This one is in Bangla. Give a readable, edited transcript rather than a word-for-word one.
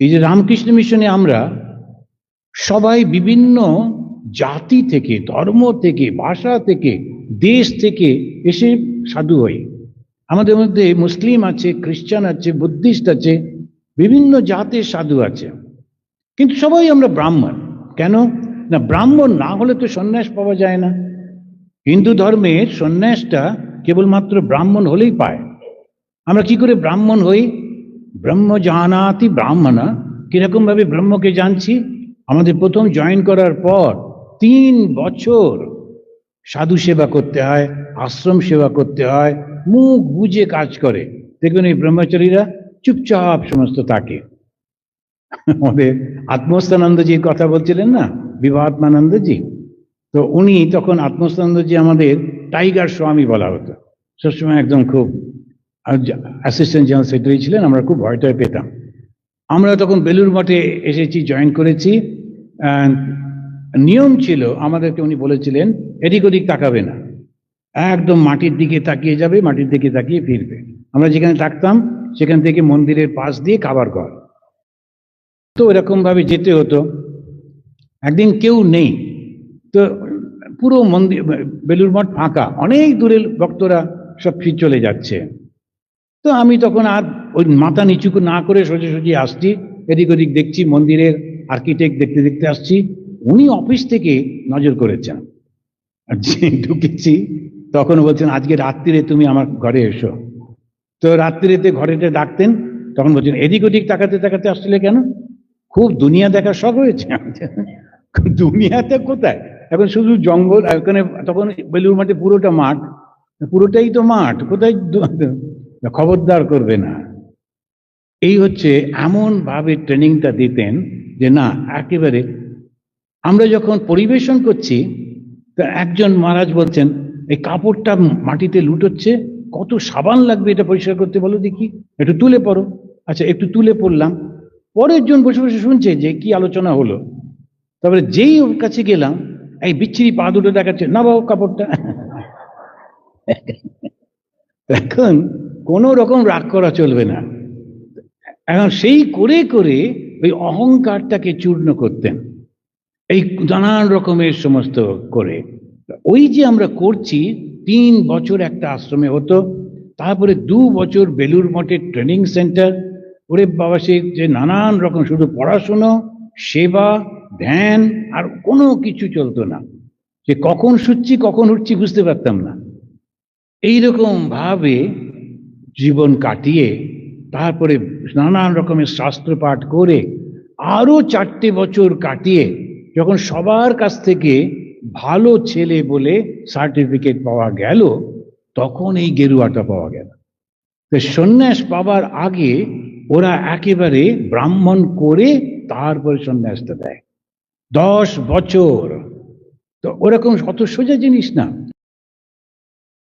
এই যে রামকৃষ্ণ মিশনে আমরা সবাই বিভিন্ন জাতি থেকে, ধর্ম থেকে, ভাষা থেকে, দেশ থেকে এসে সাধু হই। আমাদের মধ্যে মুসলিম আছে, খ্রিস্টান আছে, বুদ্ধিস্ট আছে, বিভিন্ন জাতের সাধু আছে, কিন্তু সবাই আমরা ব্রাহ্মণ। কেন না? ব্রাহ্মণ না হলে তো সন্ন্যাস পাওয়া যায় না। হিন্দু ধর্মের সন্ন্যাসটা কেবলমাত্র ব্রাহ্মণ হলেই পায়। আমরা কি করে ব্রাহ্মণ হই? ব্রহ্ম জানাতি ব্রাহ্মণা। কিরকম ভাবে ব্রহ্মকে জানছি? আমাদের প্রথম জয়েন করার পর 3 বছর সাধু সেবা করতে হয়, আশ্রম সেবা করতে হয়, মুখ বুঝে কাজ করে। দেখবেন এই ব্রহ্মচারীরা চুপচাপ সমস্ত থাকে। আমাদের আত্মস্থানন্দজির কথা বলছিলেন না, বিবাহাত্মানন্দজি, তো উনি তখন আত্মস্থানন্দজি আমাদের টাইগার স্বামী বলা হতো। সবসময় একদম খুব অ্যাসিস্ট্যান্ট জেনারেল সেক্রেটারি ছিলেন, আমরা খুব ভয় টয় পেতাম। আমরা তখন বেলুর মঠে এসেছি, জয়েন করেছি। নিয়ম ছিল আমাদেরকে, উনি বলেছিলেন এদিক ওদিক তাকাবে না, একদম মাটির দিকে তাকিয়ে যাবে, মাটির দিকে তাকিয়ে ফিরবে। আমরা যেখানে থাকতাম সেখান থেকে মন্দিরের পাশ দিয়ে খাবার ঘর, তো এরকম ভাবে যেতে হতো। একদিন কেউ নেই, তো পুরো মন্দির বেলুর মঠ ফাঁকা, অনেক দূরের ভক্তরা সব ফিরে চলে যাচ্ছে। তো আমি তখন আর ওই মাথা নিচু না করে সোজাসুজি আসছি, এদিক ওদিক দেখছি, মন্দিরের আর্কিটেক্ট দেখতে দেখতে আসছি। উনি অফিস থেকে নজর করেছেন, আর যে ঢুকেছি তখন বলছেন আজকে রাত্রিরে তুমি আমার ঘরে এসো। তো রাত্রিতে ঘরেতে ডাকতেন, তখন বলছেন এদিক ওদিক তাকাতে তাকাতে আসছিলে কেন? খুব দুনিয়া দেখার শখ হয়েছে? দুনিয়াতে কোথায়, এখন শুধু জঙ্গল। ওখানে তখন বেলুর মাঠে পুরোটা মাঠ, পুরোটাই তো মাঠ, কোথায়? খবরদার করবে না। এই হচ্ছে এমন ভাবে ট্রেনিংটা দিতেন যে না, একেবারে আমরা যখন পরিবেশন করছি, তা একজন মহারাজ বলছেন এই কাপড়টা মাটিতে লুটোচ্ছে, কত সাবান লাগবে এটা পরিষ্কার করতে, বলো দেখি, একটু তুলে পড়ো। আচ্ছা, একটু তুলে পড়লাম। পরের জন বসে বসে শুনছে যে কি আলোচনা হলো। তারপরে যেই ওর কাছে গেলাম, এই বিচ্ছিরি পা দুটো দেখাচ্ছে, না বাবু কাপড়টা। এখন কোনো রকম রাগ করা চলবে না। এখন সেই করে করে ওই অহংকারটাকে চূর্ণ করতেন, এই নানান রকমের সমস্ত করে। ওই যে আমরা করছি, 3 বছর একটা আশ্রমে হতো, তারপরে 2 বছর বেলুর মঠের ট্রেনিং সেন্টার। ওরে বাবা, সে যে নানান রকম, শুধু পড়াশুনো, সেবা, ধ্যান, আর কোনো কিছু চলতো না। যে কখন শুচ্ছি কখন উঠছি বুঝতে পারতাম না। এইরকম ভাবে জীবন কাটিয়ে তারপরে নানান রকমের শাস্ত্র পাঠ করে আরো 4টে বছর কাটিয়ে যখন সবার কাছ থেকে ভালো ছেলে বলে সার্টিফিকেট পাওয়া গেল, তখন এই গেরুয়াটা পাওয়া গেল। তো সন্ন্যাস পাবার আগে ওরা একেবারে ব্রাহ্মণ করে তারপরে সন্ন্যাসটা দেয়। 10 বছর। তো ওরকম অত সোজা জিনিস না।